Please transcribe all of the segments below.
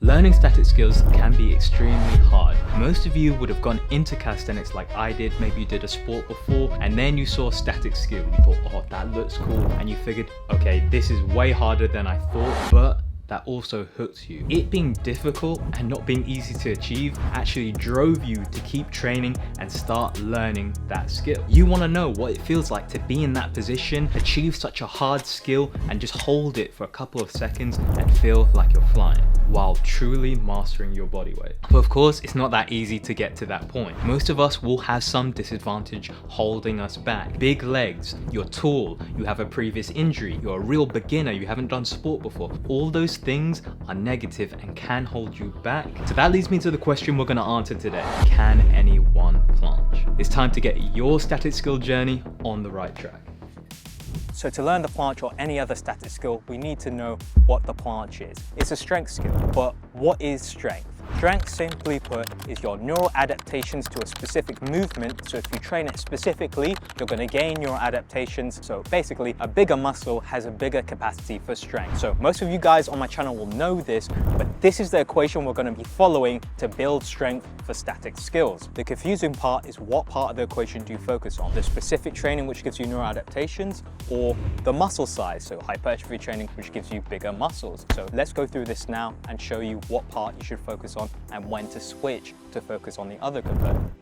Learning static skills can be extremely hard. Most of you would have gone into calisthenics like I did. Maybe you did a sport before and then you saw a static skill. You thought, oh, that looks cool. And you figured, okay, this is way harder than I thought, but that also hooks you. It being difficult and not being easy to achieve actually drove you to keep training and start learning that skill. You want to know what it feels like to be in that position, achieve such a hard skill and just hold it for a couple of seconds and feel like you're flying while truly mastering your body weight. But of course, it's not that easy to get to that point. Most of us will have some disadvantage holding us back. Big legs, you're tall, you have a previous injury, you're a real beginner, you haven't done sport before. All those things are negative and can hold you back. So that leads me to the question we're going to answer today. Can anyone planche? It's time to get your static skill journey on the right track. So to learn the planche or any other static skill, we need to know what the planche is. It's a strength skill, but what is strength? Strength, simply put, is your neural adaptations to a specific movement. So if you train it specifically, you're going to gain neural adaptations. So basically, a bigger muscle has a bigger capacity for strength. So most of you guys on my channel will know this, but this is the equation we're going to be following to build strength for static skills. The confusing part is what part of the equation do you focus on? The specific training, which gives you neural adaptations, or the muscle size, so hypertrophy training, which gives you bigger muscles. So let's go through this now and show you what part you should focus on and when to switch to focus on the other component.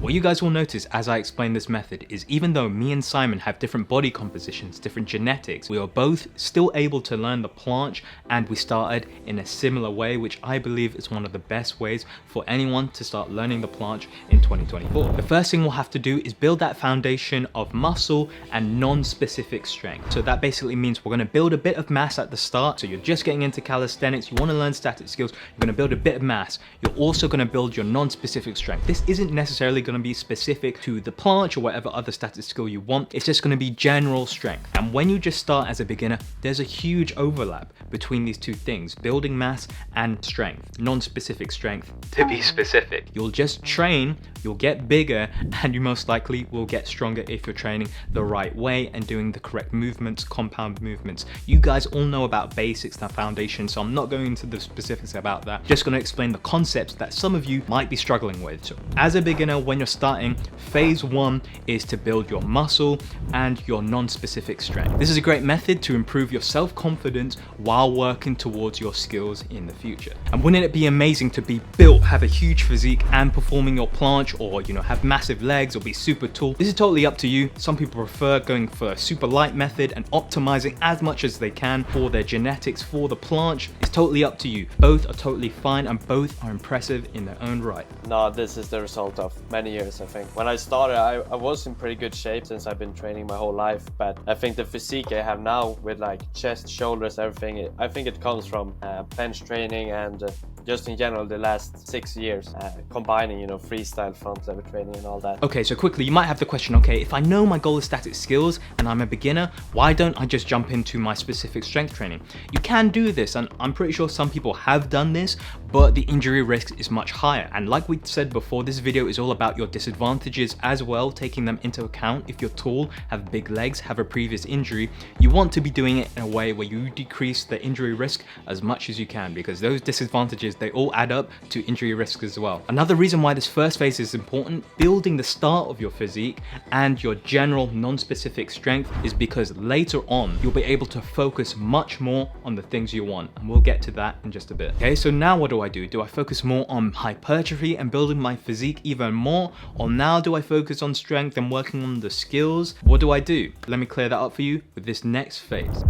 What you guys will notice as I explain this method is even though me and Simon have different body compositions, different genetics, we are both still able to learn the planche, and we started in a similar way, which I believe is one of the best ways for anyone to start learning the planche in 2024. The first thing we'll have to do is build that foundation of muscle and non-specific strength. So that basically means we're going to build a bit of mass at the start. So you're just getting into calisthenics, you want to learn static skills, you're going to build a bit of mass. You're also going to build your non-specific strength. This isn't necessarily going to be specific to the planche or whatever other static skill you want. It's just going to be general strength. And when you just start as a beginner, there's a huge overlap between these two things, building mass and strength, non-specific strength to be specific. You'll just train, you'll get bigger, and you most likely will get stronger if you're training the right way and doing the correct movements, compound movements. You guys all know about basics, the foundation, so I'm not going into the specifics about that. Just going to explain the concepts that some of you might be struggling with. So as a beginner, when you're starting, phase one is to build your muscle and your non-specific strength. This is a great method to improve your self-confidence while working towards your skills in the future. And wouldn't it be amazing to be built, have a huge physique and performing your planche, or have massive legs or be super tall? This is totally up to you. Some people prefer going for a super light method and optimizing as much as they can for their genetics for the planche. It's totally up to you. Both are totally fine and both are impressive in their own right. No, this is the result of many years, I think. When I started, I was in pretty good shape since I've been training my whole life, but I think the physique I have now with like chest, shoulders, everything, I think it comes from planche training and just in general the last 6 years, combining freestyle, front lever training and all that. Okay, so quickly you might have the question, okay, if I know my goal is static skills and I'm a beginner, why don't I just jump into my specific strength training? You can do this, and I'm pretty sure some people have done this, but the injury risk is much higher. And like we said before, this video is all about your disadvantages as well, taking them into account. If you're tall, have big legs, have a previous injury, you want to be doing it in a way where you decrease the injury risk as much as you can, because those disadvantages, they all add up to injury risk as well. Another reason why this first phase is important, building the start of your physique and your general non-specific strength, is because later on you'll be able to focus much more on the things you want, and we'll get to that in just a bit. Okay, so now what do I do? Do I focus more on hypertrophy and building my physique even more, or now do I focus on strength and working on the skills? What do I do? Let me clear that up for you with this next phase.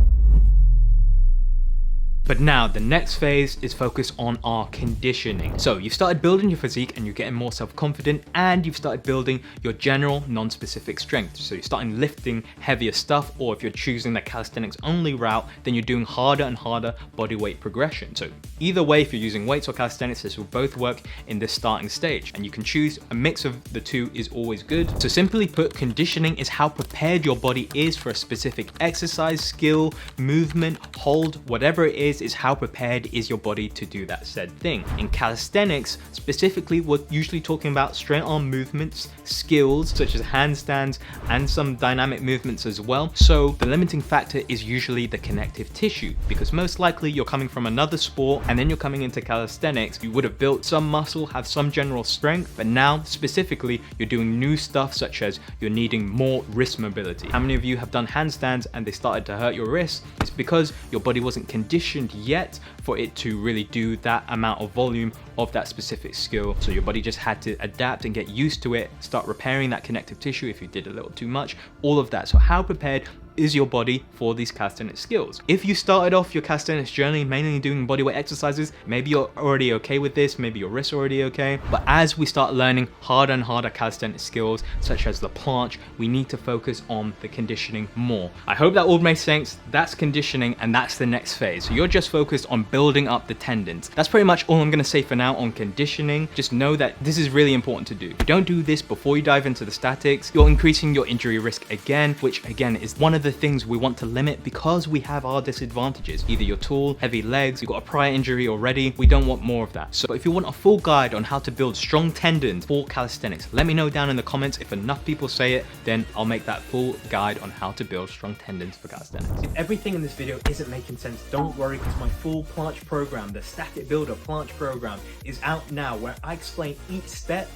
But now the next phase is focused on our conditioning. So you've started building your physique and you're getting more self-confident, and you've started building your general non-specific strength. So you're starting lifting heavier stuff, or if you're choosing the calisthenics only route, then you're doing harder and harder body weight progression. So either way, if you're using weights or calisthenics, this will both work in this starting stage, and you can choose a mix of the two is always good. So simply put, conditioning is how prepared your body is for a specific exercise, skill, movement, hold, whatever it is case is how prepared is your body to do that said thing. In calisthenics, specifically, we're usually talking about straight arm movements, skills such as handstands, and some dynamic movements as well. So the limiting factor is usually the connective tissue, because most likely you're coming from another sport and then you're coming into calisthenics. You would have built some muscle, have some general strength, but now specifically you're doing new stuff such as you're needing more wrist mobility. How many of you have done handstands and they started to hurt your wrists? It's because your body wasn't conditioned yet for it to really do that amount of volume of that specific skill. So your body just had to adapt and get used to it, start repairing that connective tissue if you did a little too much, all of that. So how prepared is your body for these calisthenics skills? If you started off your calisthenics journey mainly doing bodyweight exercises, maybe you're already okay with this, maybe your wrists are already okay. But as we start learning harder and harder calisthenics skills, such as the planche, we need to focus on the conditioning more. I hope that all makes sense. That's conditioning, and that's the next phase. So you're just focused on building up the tendons. That's pretty much all I'm gonna say for now on conditioning. Just know that this is really important to do. If you don't do this before you dive into the statics, you're increasing your injury risk again, which again is one of the things we want to limit because we have our disadvantages. Either you're tall, heavy legs, you've got a prior injury already. We don't want more of that. So if you want a full guide on how to build strong tendons for calisthenics, let me know down in the comments. If enough people say it, then I'll make that full guide on how to build strong tendons for calisthenics. If everything in this video isn't making sense, don't worry, because my full planche program, the Static Builder planche program, is out now, where I explain each step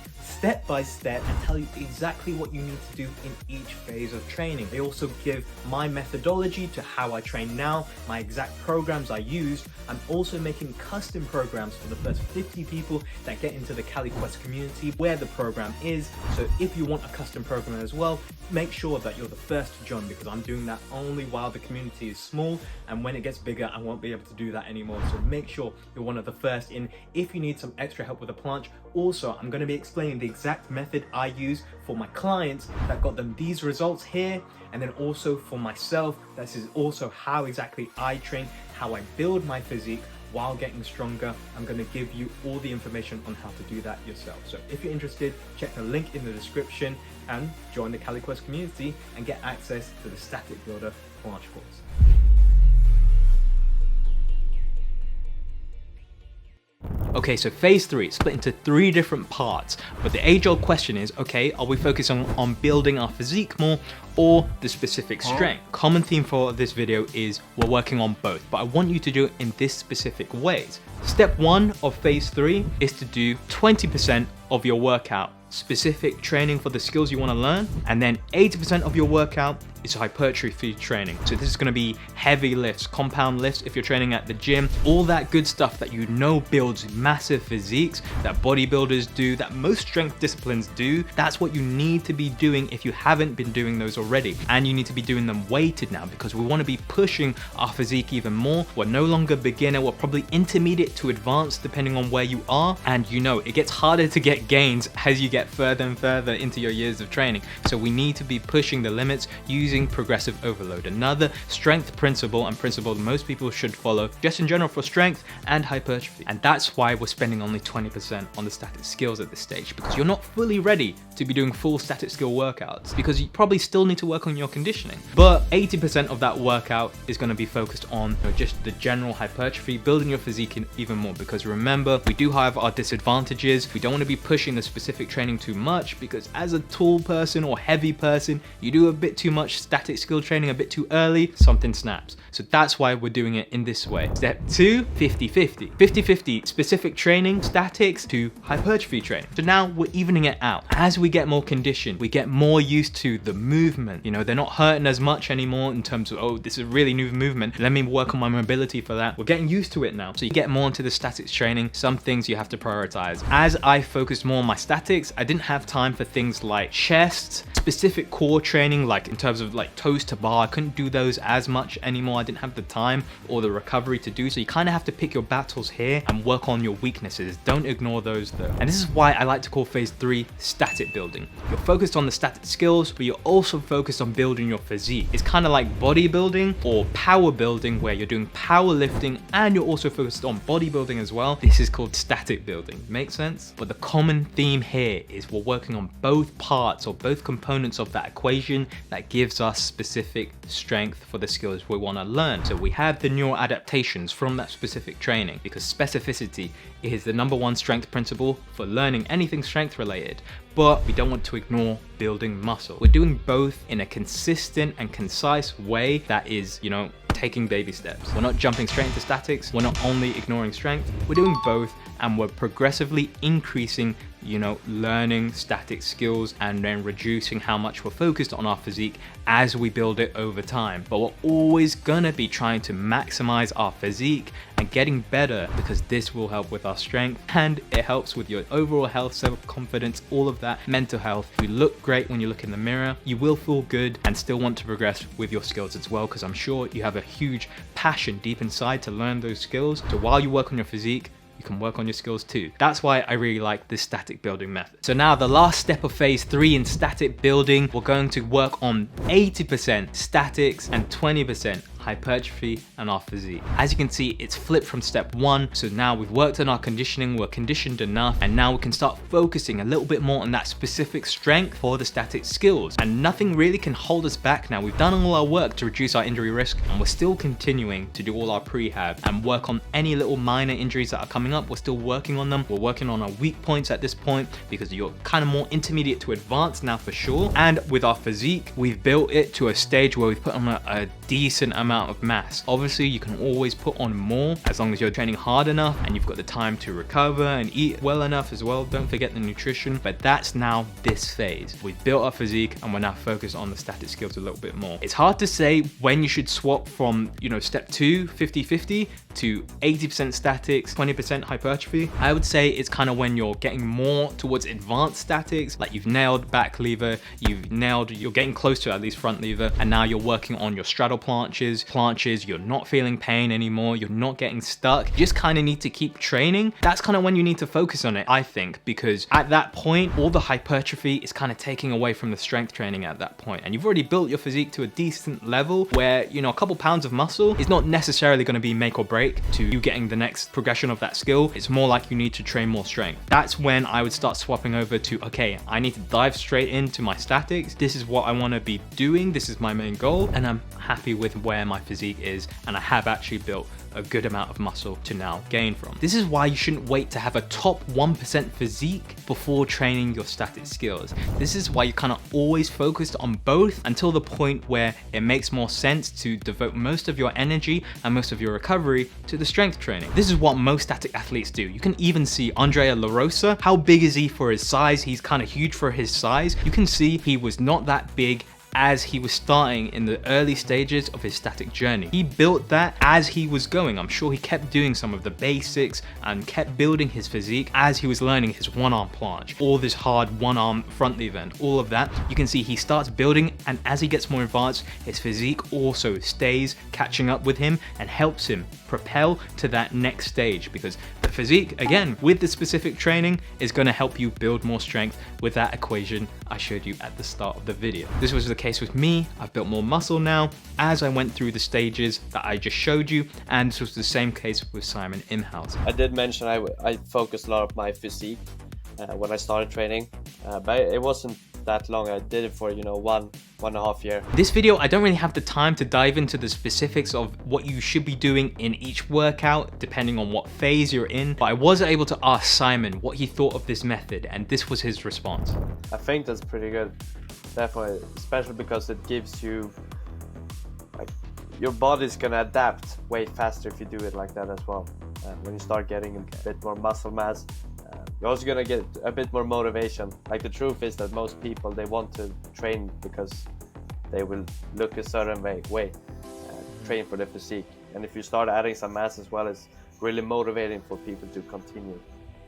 by step and tell you exactly what you need to do in each phase of training. They also give my methodology to how I train now, my exact programs I use. I'm also making custom programs for the first 50 people that get into the CaliQuest community where the program is. So if you want a custom program as well, make sure that you're the first to join, because I'm doing that only while the community is small, and when it gets bigger I won't be able to do that anymore. So make sure you're one of the first in if you need some extra help with the planche. Also, I'm going to be explaining the exact method I use for my clients that got them these results here, and then also for myself, this is also how exactly I train, how I build my physique while getting stronger. I'm going to give you all the information on how to do that yourself. So if you're interested, check the link in the description and join the CaliQuest community and get access to the Static Builder planche course. Okay, so phase 3 split into 3 different parts, but the age-old question is, okay, are we focusing on building our physique more or the specific strength? Common theme for this video is we're working on both, but I want you to do it in this specific ways. Step 1 of phase 3 is to do 20% of your workout specific training for the skills you want to learn, and then 80% of your workout is hypertrophy training. So this is going to be heavy lifts, compound lifts if you're training at the gym, all that good stuff that you know builds massive physiques, that bodybuilders do, that most strength disciplines do. That's what you need to be doing if you haven't been doing those already, and you need to be doing them weighted now, because we want to be pushing our physique even more. We're no longer beginner, we're probably intermediate to advanced depending on where you are, and you know it gets harder to get gains as you get further and further into your years of training. So we need to be pushing the limits using progressive overload, another strength principle and principle most people should follow just in general for strength and hypertrophy. And that's why we're spending only 20% on the static skills at this stage, because you're not fully ready to be doing full static skill workouts, because you probably still need to work on your conditioning. But 80% of that workout is going to be focused on just the general hypertrophy, building your physique even more, because remember, we do have our disadvantages. We don't want to be pushing the specific training too much, because as a tall person or heavy person, you do a bit too much static skill training a bit too early, something snaps. So that's why we're doing it in this way. Step 2, 50-50. 50-50 specific training, statics to hypertrophy training. So now we're evening it out. As we get more conditioned, we get more used to the movement. You know, they're not hurting as much anymore in terms of, oh, this is a really new movement, let me work on my mobility for that. We're getting used to it now. So you get more into the statics training, some things you have to prioritize. As I focused more on my statics, I didn't have time for things like chest, specific core training, like in terms of like toes to bar. I couldn't do those as much anymore. I didn't have the time or the recovery to do so. You kind of have to pick your battles here and work on your weaknesses. Don't ignore those though. And this is why I like to call phase 3 static building. You're focused on the static skills, but you're also focused on building your physique. It's kind of like bodybuilding or power building, where you're doing powerlifting and you're also focused on bodybuilding as well. This is called static building. Make sense? But the common theme here is we're working on both parts or both components components of that equation that gives us specific strength for the skills we want to learn. So we have the neural adaptations from that specific training, because specificity is the #1 strength principle for learning anything strength related. But we don't want to ignore building muscle. We're doing both in a consistent and concise way that is, taking baby steps. We're not jumping straight into statics. We're not only ignoring strength. We're doing both, and we're progressively increasing, learning static skills and then reducing how much we're focused on our physique as we build it over time. But we're always gonna be trying to maximize our physique and getting better, because this will help with our strength and it helps with your overall health, self-confidence, all of that, mental health. If you look great when you look in the mirror, you will feel good and still want to progress with your skills as well, because I'm sure you have a huge passion deep inside to learn those skills. So while you work on your physique, you can work on your skills too. That's why I really like this static building method. So now the last step of phase 3 in static building, we're going to work on 80% statics and 20% hypertrophy and our physique. As you can see, it's flipped from step 1. So now we've worked on our conditioning, we're conditioned enough, and now we can start focusing a little bit more on that specific strength for the static skills. And nothing really can hold us back now. We've done all our work to reduce our injury risk, and we're still continuing to do all our prehab and work on any little minor injuries that are coming up. We're still working on them. We're working on our weak points at this point, because you're kind of more intermediate to advanced now for sure. And with our physique, we've built it to a stage where we've put on a decent amount of mass. Obviously, you can always put on more as long as you're training hard enough and you've got the time to recover and eat well enough as well. Don't forget the nutrition. But that's now this phase. We've built our physique and we're now focused on the static skills a little bit more. It's hard to say when you should swap from, step 2, 50-50 to 80% statics, 20% hypertrophy. I would say it's kind of when you're getting more towards advanced statics, like you've nailed back lever, you're getting close to at least front lever, and now you're working on your straddle planches, you're not feeling pain anymore, you're not getting stuck. You just kind of need to keep training. That's kind of when you need to focus on it, I think, because at that point, all the hypertrophy is kind of taking away from the strength training at that point. And you've already built your physique to a decent level where, a couple pounds of muscle is not necessarily going to be make or break to you getting the next progression of that skill. It's more like you need to train more strength. That's when I would start swapping over to, okay, I need to dive straight into my statics. This is what I want to be doing. This is my main goal. And I'm happy with where my physique is. And I have actually built a good amount of muscle to now gain from. This is why you shouldn't wait to have a top 1% physique before training your static skills. This is why you kind of always focused on both until the point where it makes more sense to devote most of your energy and most of your recovery to the strength training. This is what most static athletes do. You can even see Andrea La Rosa. How big is he for his size? He's kind of huge for his size. You can see he was not that big as he was starting in the early stages of his static journey. He built that as he was going. I'm sure he kept doing some of the basics and kept building his physique as he was learning his one-arm planche, all this hard one-arm front lever and all of that. You can see he starts building, and as he gets more advanced, his physique also stays catching up with him and helps him propel to that next stage, because the physique, again, with the specific training, is going to help you build more strength with that equation I showed you at the start of the video. This was the case with me. I've built more muscle now as I went through the stages that I just showed you, and this was the same case with Simon Imhouse. I did mention I focused a lot of my physique when I started training, but it wasn't that long. I did it for 1.5 years. This video, I don't really have the time to dive into the specifics of what you should be doing in each workout depending on what phase you're in, but I was able to ask Simon what he thought of this method, and this was his response. I think that's pretty good, definitely, especially because it gives you, like, your body's gonna adapt way faster if you do it like that as well. When you start getting a bit more muscle mass, you're also gonna get a bit more motivation. Like, the truth is that most people, they want to train because they will look a certain way, train for their physique. And if you start adding some mass as well, it's really motivating for people to continue.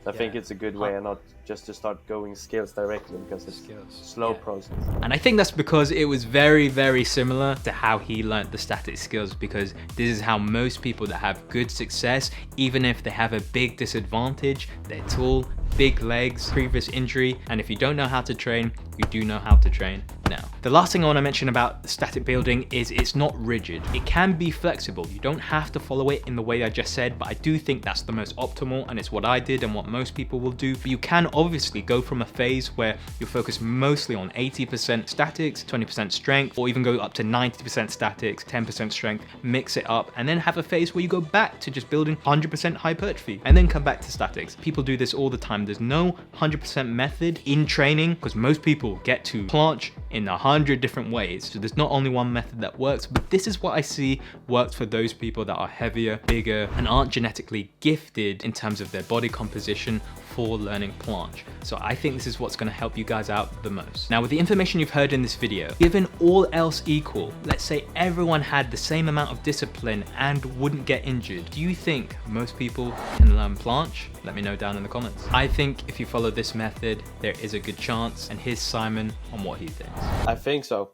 So I think it's a good way, and not just to start going skills directly, because it's a slow process. And I think that's because it was very, very similar to how he learned the static skills, because this is how most people that have good success, even if they have a big disadvantage, they're tall, big legs, previous injury, and if you don't know how to train, you do know how to train now. The last thing I want to mention about static building is it's not rigid. It can be flexible. You don't have to follow it in the way I just said, but I do think that's the most optimal, and it's what I did and what most people will do. But you can obviously go from a phase where you focus mostly on 80% statics, 20% strength, or even go up to 90% statics, 10% strength, mix it up, and then have a phase where you go back to just building 100% hypertrophy and then come back to statics. People do this all the time. There's no 100% method in training because most people get to planche in 100 different ways. So there's not only one method that works, but this is what I see works for those people that are heavier, bigger, and aren't genetically gifted in terms of their body composition for learning planche. So I think this is what's going to help you guys out the most. Now, with the information you've heard in this video, given all else equal, let's say everyone had the same amount of discipline and wouldn't get injured, do you think most people can learn planche? Let me know down in the comments. I think if you follow this method, there is a good chance, and here's Simon on what he thinks. I think so.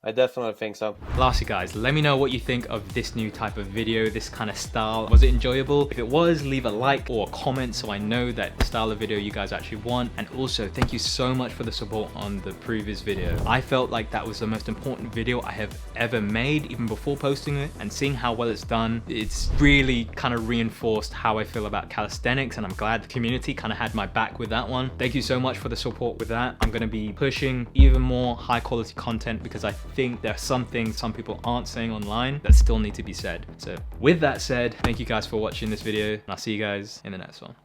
I definitely think so. Lastly guys, let me know what you think of this new type of video, this kind of style. Was it enjoyable? If it was, leave a like or a comment so I know that the style of video you guys actually want. And also, thank you so much for the support on the previous video. I felt like that was the most important video I have ever made, even before posting it, and seeing how well it's done, it's really kind of reinforced how I feel about calisthenics, and I'm glad the community kind of had my back with that one. Thank you so much for the support with that. I'm going to be pushing even more high quality content because I think there are some things some people aren't saying online that still need to be said. So with that said, thank you guys for watching this video, and I'll see you guys in the next one.